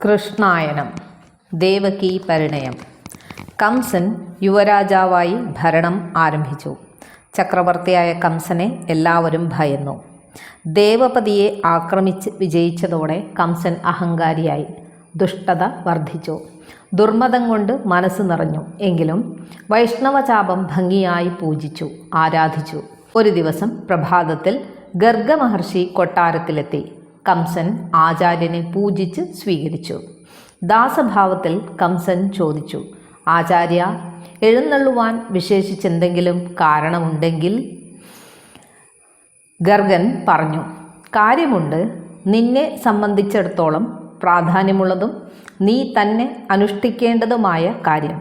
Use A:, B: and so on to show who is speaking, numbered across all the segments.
A: കൃഷ്ണായനം. ദേവകി പരിണയം. കംസൻ യുവരാജാവായി ഭരണം ആരംഭിച്ചു. ചക്രവർത്തിയായ കംസനെ എല്ലാവരും ഭയന്നു. ദേവപതിയെ ആക്രമിച്ച് വിജയിച്ചതോടെ കംസൻ അഹങ്കാരിയായി. ദുഷ്ടത വർദ്ധിച്ചു. ദുർമതം കൊണ്ട് മനസ്സ് നിറഞ്ഞു. എങ്കിലും വൈഷ്ണവചാപം ഭംഗിയായി പൂജിച്ചു, ആരാധിച്ചു. ഒരു ദിവസം പ്രഭാതത്തിൽ ഗർഗമഹർഷി കൊട്ടാരത്തിലെത്തി. കംസൻ ആചാര്യനെ പൂജിച്ച് സ്വീകരിച്ചു. ദാസഭാവത്തിൽ കംസൻ ചോദിച്ചു, ആചാര്യ, എഴുന്നള്ളുവാൻ വിശേഷിച്ചെന്തെങ്കിലും കാരണമുണ്ടെങ്കിൽ? ഗർഗൻ പറഞ്ഞു, കാര്യമുണ്ട്. നിന്നെ സംബന്ധിച്ചിടത്തോളം പ്രാധാന്യമുള്ളതും നീ തന്നെ അനുഷ്ഠിക്കേണ്ടതുമായ കാര്യം.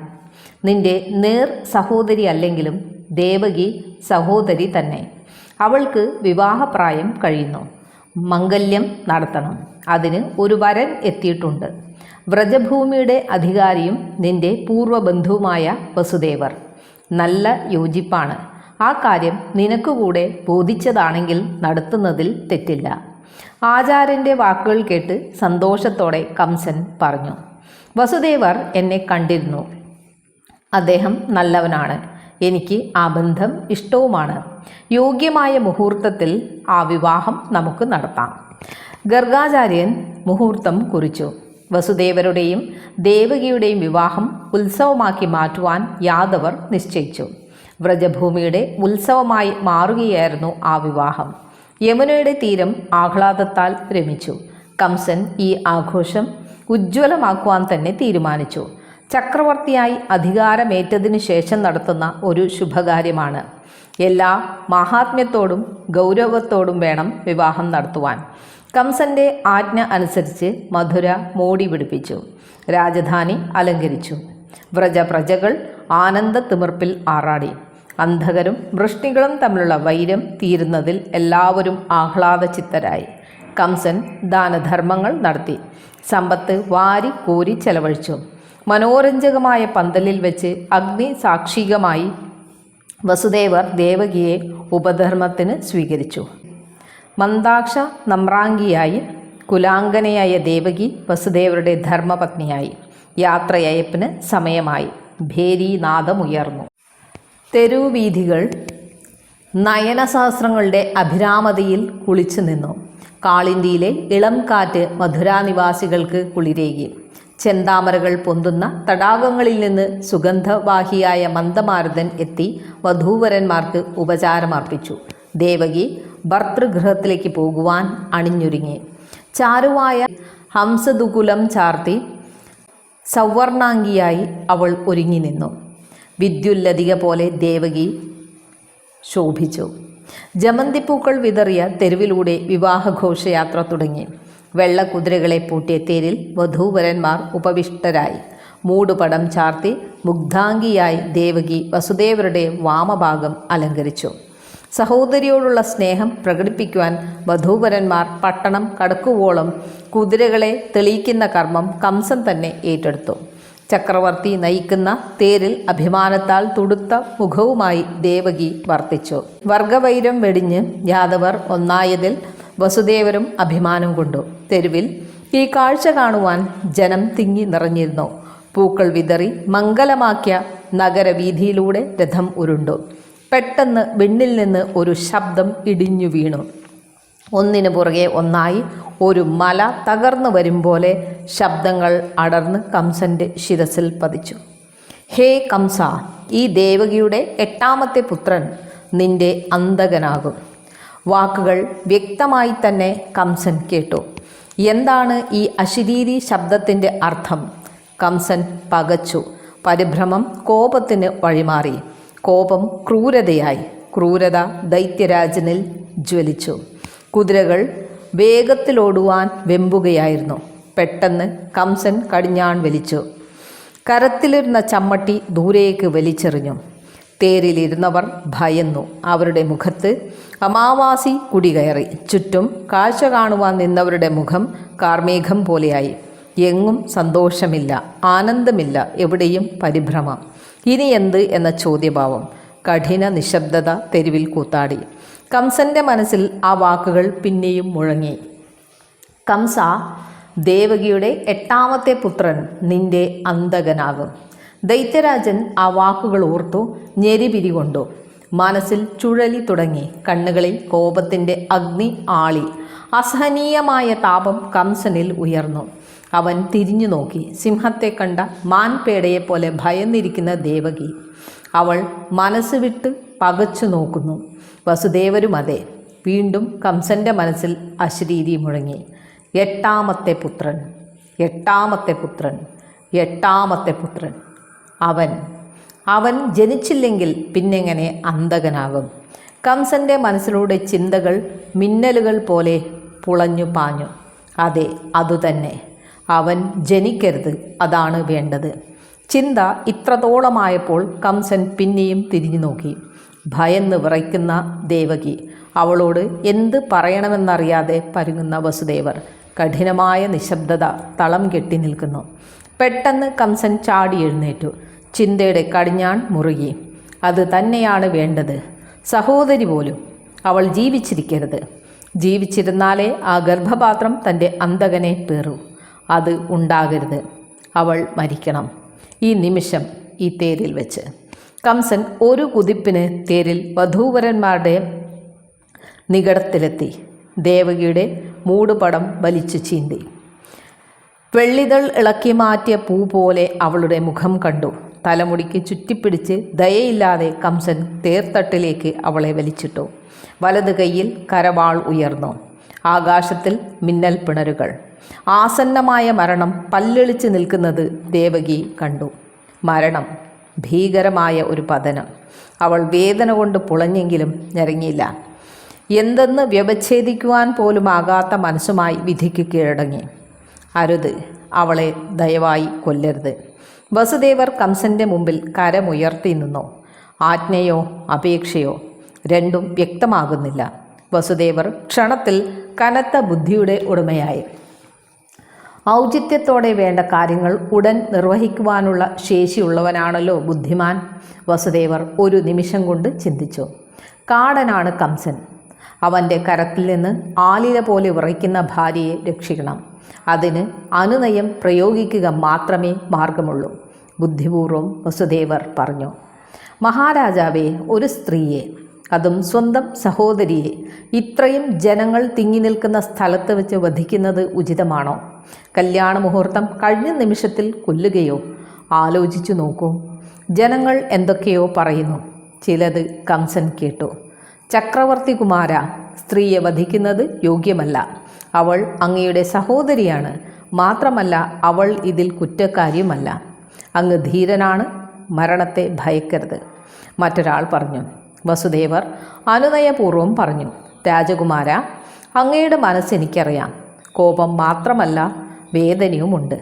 A: നിന്റെ നേർ സഹോദരി അല്ലെങ്കിലും ദേവകി സഹോദരി തന്നെ. അവൾക്ക് വിവാഹപ്രായം കഴിയുന്നു. മംഗല്യം നടത്തണം. അതിന് ഒരു വരൻ എത്തിയിട്ടുണ്ട്. വ്രജഭൂമിയുടെ അധികാരിയും നിന്റെ പൂർവ്വബന്ധുവുമായ വസുദേവർ. നല്ല യോജിപ്പാണ്. ആ കാര്യം നിനക്കുകൂടെ ബോധിച്ചതാണെങ്കിൽ നടത്തുന്നതിൽ തെറ്റില്ല. ആചാര്യൻ്റെ വാക്കുകൾ കേട്ട് സന്തോഷത്തോടെ കംസൻ പറഞ്ഞു, വസുദേവർ എന്നെ കണ്ടിരുന്നു. അദ്ദേഹം നല്ലവനാണ്. എനിക്ക് ആ ബന്ധം ഇഷ്ടവുമാണ്. യോഗ്യമായ മുഹൂർത്തത്തിൽ ആ വിവാഹം നമുക്ക് നടത്താം. ഗർഗാചാര്യൻ മുഹൂർത്തം കുറിച്ചു. വസുദേവരുടെയും ദേവകിയുടെയും വിവാഹം ഉത്സവമാക്കി മാറ്റുവാൻ യാദവർ നിശ്ചയിച്ചു. വ്രജഭൂമിയുടെ ഉത്സവമായി മാറുകയായിരുന്നു ആ വിവാഹം. യമുനയുടെ തീരം ആഹ്ലാദത്താൽ രമിച്ചു. കംസൻ ഈ ആഘോഷം ഉജ്ജ്വലമാക്കുവാൻ തന്നെ തീരുമാനിച്ചു. ചക്രവർത്തിയായി അധികാരമേറ്റതിനു ശേഷം നടത്തുന്ന ഒരു ശുഭകാര്യമാണ്. എല്ലാ മാഹാത്മ്യത്തോടും ഗൗരവത്തോടും വേണം വിവാഹം നടത്തുവാൻ. കംസന്റെ ആജ്ഞ അനുസരിച്ച് മധുര മോടി പിടിപ്പിച്ചു. രാജധാനി അലങ്കരിച്ചു. വ്രജപ്രജകൾ ആനന്ദ തിമിർപ്പിൽ ആറാടി. അന്ധകരും വൃഷ്ണികളും തമ്മിലുള്ള വൈരം തീരുന്നതിൽ എല്ലാവരും ആഹ്ലാദചിത്തരായി. കംസൻ ദാനധർമ്മങ്ങൾ നടത്തി. സമ്പത്ത് വാരി കോരി ചെലവഴിച്ചു. മനോരഞ്ജകമായ പന്തലിൽ വെച്ച് അഗ്നി സാക്ഷികമായി വസുദേവർ ദേവകിയെ ഉപധർമ്മത്തിന് സ്വീകരിച്ചു. മന്ദാക്ഷ നമ്രാംഗിയായി കുലാംഗനയായ ദേവകി വസുദേവരുടെ ധർമ്മപത്നിയായി. യാത്രയയപ്പിന് സമയമായി. ഭേരീനാദമുയർന്നു. തെരുവീഥികൾ നയനസഹസ്രങ്ങളുടെ അഭിരാമതയിൽ കുളിച്ചു നിന്നു. കാളിന്തിയിലെ ഇളം കാറ്റ് മധുരാനിവാസികൾക്ക് കുളിരേകി. ചെന്താമരകൾ പൊന്തുന്ന തടാകങ്ങളിൽ നിന്ന് സുഗന്ധവാഹിയായ മന്ദമാരുതൻ എത്തി വധൂവരന്മാർക്ക് ഉപചാരമർപ്പിച്ചു. ദേവകി ഭർതൃഗൃഹത്തിലേക്ക് പോകുവാൻ അണിഞ്ഞൊരുങ്ങി. ചാരുവായ ഹംസദുകുലം ചാർത്തി സൗവർണാംഗിയായി അവൾ ഒരുങ്ങി നിന്നു. വിദ്യുല്ലതിക പോലെ ദേവകി ശോഭിച്ചു. ജമന്തിപ്പൂക്കൾ വിതറിയ തെരുവിലൂടെ വിവാഹഘോഷയാത്ര തുടങ്ങി. വെള്ളക്കുതിരകളെ പൂട്ടിയ തേരിൽ വധൂവരന്മാർ ഉപവിഷ്ടരായി. മൂടുപടം ചാർത്തി മുഗ്ധാംഗിയായി ദേവകി വസുദേവരുടെ വാമഭാഗം അലങ്കരിച്ചു. സഹോദരിയോടുള്ള സ്നേഹം പ്രകടിപ്പിക്കുവാൻ വധൂവരന്മാർ പട്ടണം കടക്കുവോളം കുതിരകളെ തെളിയിക്കുന്ന കർമ്മം കംസൻ തന്നെ ഏറ്റെടുത്തു. ചക്രവർത്തി നയിക്കുന്ന തേരിൽ അഭിമാനത്താൽ തുടുത്ത മുഖവുമായി ദേവകി വർത്തിച്ചു. വർഗവൈരം വെടിഞ്ഞ് യാദവർ ഒന്നായതിൽ വസുദേവരും അഭിമാനം കൊണ്ടു. തെരുവിൽ ഈ കാഴ്ച കാണുവാൻ ജനം തിങ്ങി നിറഞ്ഞിരുന്നു. പൂക്കൾ വിതറി മംഗലമാക്കിയ നഗരവീഥിയിലൂടെ രഥം ഉരുണ്ടു. പെട്ടെന്ന് വിണ്ണിൽ നിന്ന് ഒരു ശബ്ദം ഇടിഞ്ഞു വീണു. ഒന്നിനു പുറകെ ഒന്നായി ഒരു മല തകർന്നു വരും പോലെ ശബ്ദങ്ങൾ അടർന്ന് കംസന്റെ ശിരസിൽ പതിച്ചു. ഹേ കംസ, ഈ ദേവകിയുടെ 8ാമത്തെ പുത്രൻ നിന്റെ അന്തകനാകും. വാക്കുകൾ വ്യക്തമായി തന്നെ കംസൻ കേട്ടു. എന്താണ് ഈ അശരീരി ശബ്ദത്തിൻ്റെ അർത്ഥം? കംസൻ പകച്ചു. പരിഭ്രമം കോപത്തിന് വഴിമാറി. കോപം ക്രൂരതയായി. ക്രൂരത ദൈത്യരാജനിൽ ജ്വലിച്ചു. കുതിരകൾ വേഗത്തിലോടുവാൻ വെമ്പുകയായിരുന്നു. പെട്ടെന്ന് കംസൻ കടിഞ്ഞാൺ വലിച്ചു. കരത്തിലിരുന്ന ചമ്മട്ടി ദൂരേക്ക് വലിച്ചെറിഞ്ഞു. തേരിലിരുന്നവർ ഭയന്നു. അവരുടെ മുഖത്ത് അമാവാസി കുടികയറി. ചുറ്റും കാഴ്ച കാണുവാൻ നിന്നവരുടെ മുഖം കാർമേഘം പോലെയായി. എങ്ങും സന്തോഷമില്ല, ആനന്ദമില്ല, എവിടെയും പരിഭ്രമം. ഇനി എന്ത് എന്ന ചോദ്യഭാവം. കഠിന നിശബ്ദത തെരുവിൽ കൂത്താടി. കംസന്റെ മനസ്സിൽ ആ വാക്കുകൾ പിന്നെയും മുഴങ്ങി. കംസ, ദേവകിയുടെ 8ാമത്തെ പുത്രൻ നിന്റെ അന്തകനാകും. ദൈത്യരാജൻ ആ വാക്കുകൾ ഓർത്തു ഞെരിപിരി കൊണ്ടു. മനസ്സിൽ ചുഴലി തുടങ്ങി. കണ്ണുകളിൽ കോപത്തിൻ്റെ അഗ്നി ആളി. അസഹനീയമായ താപം കംസനിൽ ഉയർന്നു. അവൻ തിരിഞ്ഞു നോക്കി. സിംഹത്തെ കണ്ട മാൻപേടയെപ്പോലെ ഭയന്നിരിക്കുന്ന ദേവകി. അവൾ മനസ്സ് വിട്ട് പകച്ചു നോക്കുന്നു. വസുദേവരും അതെ. വീണ്ടും കംസന്റെ മനസ്സിൽ അശരീരി മുഴങ്ങി. 8ാമത്തെ പുത്രൻ, 8ാമത്തെ പുത്രൻ, 8ാമത്തെ പുത്രൻ. അവൻ ജനിച്ചില്ലെങ്കിൽ പിന്നെങ്ങനെ അന്തകനാകും? കംസന്റെ മനസ്സിലൂടെ ചിന്തകൾ മിന്നലുകൾ പോലെ പുളഞ്ഞു പാഞ്ഞു. അതെ, അതുതന്നെ. അവൻ ജനിക്കരുത്, അതാണ് വേണ്ടത്. ചിന്ത ഇത്രത്തോളമായപ്പോൾ കംസൻ പിന്നെയും തിരിഞ്ഞു നോക്കി. ഭയന്ന് വിറയ്ക്കുന്ന ദേവകി. അവളോട് എന്ത് പറയണമെന്നറിയാതെ പരുങ്ങുന്ന വസുദേവർ. കഠിനമായ നിശബ്ദത തളം കെട്ടി നിൽക്കുന്നു. പെട്ടെന്ന് കംസൻ ചാടി എഴുന്നേറ്റു. ചിന്തയുടെ കടിഞ്ഞാൺ മുറുകി. അത് തന്നെയാണ് വേണ്ടത്. സഹോദരി പോലും. അവൾ ജീവിച്ചിരിക്കരുത്. ജീവിച്ചിരുന്നാലേ ആ ഗർഭപാത്രം തൻ്റെ അന്തകനെ പേറൂ. അത് ഉണ്ടാകരുത്. അവൾ മരിക്കണം ഈ നിമിഷം, ഈ തേരിൽ വെച്ച്. കംസൻ ഒരു കുതിപ്പിന് തേരിൽ വധൂവരന്മാരുടെ നികടത്തിലെത്തി. ദേവകിയുടെ മൂടുപടം വലിച്ചു ചീന്തി. വെള്ളിതൾ ഇളക്കി മാറ്റിയ പൂ പോലെ അവളുടെ മുഖം കണ്ടു. തലമുടിക്ക് ചുറ്റിപ്പിടിച്ച് ദയയില്ലാതെ കംസൻ തേർത്തട്ടിലേക്ക് അവളെ വലിച്ചിട്ടു. വലത് കൈയിൽ കരവാൾ ഉയർന്നു. ആകാശത്തിൽ മിന്നൽ പിണരുകൾ. ആസന്നമായ മരണം പല്ലെളിച്ച് നിൽക്കുന്നത് ദേവകി കണ്ടു. മരണം, ഭീകരമായ ഒരു പതനം. അവൾ വേദന കൊണ്ട് പുളഞ്ഞെങ്കിലും ഞരങ്ങിയില്ല. എന്തെന്ന് വ്യവച്ഛേദിക്കുവാൻ പോലും ആകാത്ത മനസ്സുമായി വിധിക്ക് കീഴടങ്ങി. അരുത്, അവളെ ദയവായി കൊല്ലരുത്. വസുദേവർ കംസന്റെ മുമ്പിൽ കരമുയർത്തി നിന്നു. ആജ്ഞയോ അപേക്ഷയോ രണ്ടും വ്യക്തമാകുന്നില്ല. വസുദേവർ ക്ഷണത്തിൽ കനത്ത ബുദ്ധിയുടെ ഉടമയായി. ഔചിത്യത്തോടെ വേണ്ട കാര്യങ്ങൾ ഉടൻ നിർവഹിക്കുവാനുള്ള ശേഷിയുള്ളവനാണല്ലോ ബുദ്ധിമാൻ. വസുദേവർ ഒരു നിമിഷം കൊണ്ട് ചിന്തിച്ചു. കാടനാണ് കംസൻ. അവൻ്റെ കരത്തിൽ നിന്ന് ആലില പോലെ വിറയ്ക്കുന്ന ഭാര്യയെ രക്ഷിക്കണം. അതിന് അനുനയം പ്രയോഗിക്കുക മാത്രമേ മാർഗമുള്ളൂ. ബുദ്ധിപൂർവം വസുദേവർ പറഞ്ഞു. മഹാരാജാവേ, ഒരു സ്ത്രീയെ, അതും സ്വന്തം സഹോദരിയെ, ഇത്രയും ജനങ്ങൾ തിങ്ങി നിൽക്കുന്ന സ്ഥലത്ത് വെച്ച് വധിക്കുന്നത് ഉചിതമാണോ? കല്യാണ മുഹൂർത്തം കഴിഞ്ഞ നിമിഷത്തിൽ കൊല്ലുകയോ? ആലോചിച്ചു നോക്കൂ. ജനങ്ങൾ എന്തൊക്കെയോ പറയുന്നു. ചിലത് കംസൻ കേട്ടു. ചക്രവർത്തി കുമാര, സ്ത്രീയെ വധിക്കുന്നത് യോഗ്യമല്ല. അവൾ അങ്ങയുടെ സഹോദരിയാണ്. മാത്രമല്ല അവൾ ഇതിൽ കുറ്റക്കാരിയുമല്ല. അങ്ങ് ധീരനാണ്. മരണത്തെ ഭയക്കരുത്. മറ്റൊരാൾ പറഞ്ഞു. വസുദേവർ അനുനയപൂർവ്വം പറഞ്ഞു. രാജകുമാര, അങ്ങയുടെ മനസ്സെനിക്കറിയാം. കോപം മാത്രമല്ല, വേദനയുമുണ്ട്.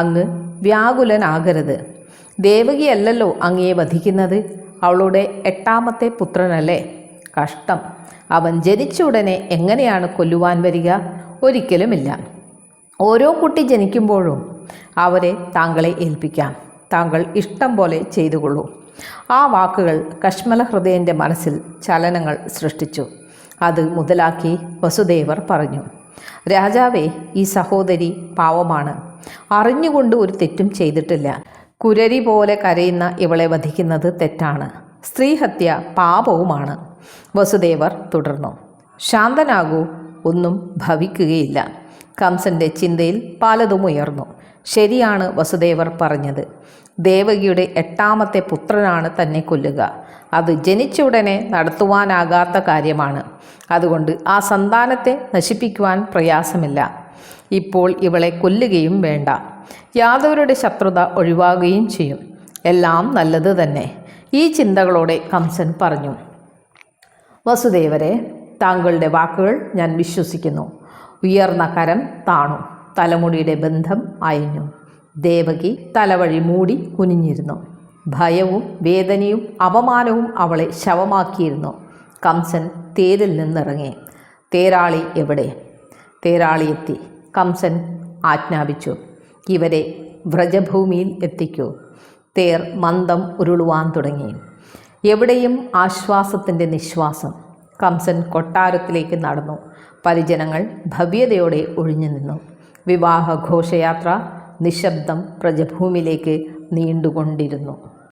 A: അങ്ങ് വ്യാകുലനാകരുത്. ദേവകിയല്ലല്ലോ അങ്ങയെ വധിക്കുന്നത്. അവളുടെ 8ാമത്തെ പുത്രനല്ലേ? കഷ്ടം. അവൻ ജനിച്ച ഉടനെ എങ്ങനെയാണ് കൊല്ലുവാൻ വരിക? ഒരിക്കലുമില്ല. ഓരോ കുട്ടി ജനിക്കുമ്പോഴും അവരെ താങ്കളെ ഏൽപ്പിക്കാം. താങ്കൾ ഇഷ്ടം പോലെ ചെയ്തുകൊള്ളൂ. ആ വാക്കുകൾ കശ്മല ഹൃദയൻ്റെ മനസ്സിൽ ചലനങ്ങൾ സൃഷ്ടിച്ചു. അത് മുതലാക്കി വസുദേവർ പറഞ്ഞു. രാജാവേ, ഈ സഹോദരി പാവമാണ്. അറിഞ്ഞുകൊണ്ട് ഒരു തെറ്റും ചെയ്തിട്ടില്ല. കുരരി പോലെ കരയുന്ന ഇവളെ വധിക്കുന്നത് തെറ്റാണ്. സ്ത്രീഹത്യ പാപവുമാണ്. വസുദേവർ തുടർന്നു. ശാന്തനാകൂ, ഒന്നും ഭവിക്കുകയില്ല. കംസന്റെ ചിന്തയിൽ പലതും ഉയർന്നു. ശരിയാണ് വസുദേവർ പറഞ്ഞത്. ദേവകിയുടെ 8ാമത്തെ പുത്രനാണ് തന്നെ കൊല്ലുക. അത് ജനിച്ച ഉടനെ നടത്തുവാനാകാത്ത കാര്യമാണ്. അതുകൊണ്ട് ആ സന്താനത്തെ നശിപ്പിക്കുവാൻ പ്രയാസമില്ല. ഇപ്പോൾ ഇവളെ കൊല്ലുകയും വേണ്ട. യാദവരുടെ ശത്രുത ഒഴിവാകുകയും ചെയ്യും. എല്ലാം നല്ലത് തന്നെ. ഈ ചിന്തകളോടെ കംസൻ പറഞ്ഞു. വസുദേവരെ, താങ്കളുടെ വാക്കുകൾ ഞാൻ വിശ്വസിക്കുന്നു. ഉയർന്ന കരം താണു. തലമുടിയുടെ ബന്ധം അയഞ്ഞു. ദേവകി തലവഴി മൂടി കുനിഞ്ഞിരുന്നു. ഭയവും വേദനയും അപമാനവും അവളെ ശവമാക്കിയിരുന്നു. കംസൻ തേരിൽ നിന്നിറങ്ങി. തേരാളി എവിടെ? തേരാളി എത്തി. കംസൻ ആജ്ഞാപിച്ചു, ഇവരെ വ്രജഭൂമിയിൽ എത്തിക്കൂ. തേർ മന്ദം ഉരുളുവാൻ തുടങ്ങി. എവിടെയും ആശ്വാസത്തിൻ്റെ നിശ്വാസം. കംസൻ കൊട്ടാരത്തിലേക്ക് നടന്നു. പരിജനങ്ങൾ ഭവ്യതയോടെ ഒഴിഞ്ഞു നിന്നു. വിവാഹ ഘോഷയാത്ര നിശബ്ദം പ്രജഭൂമിയിലേക്ക് നീണ്ടുകൊണ്ടിരുന്നു.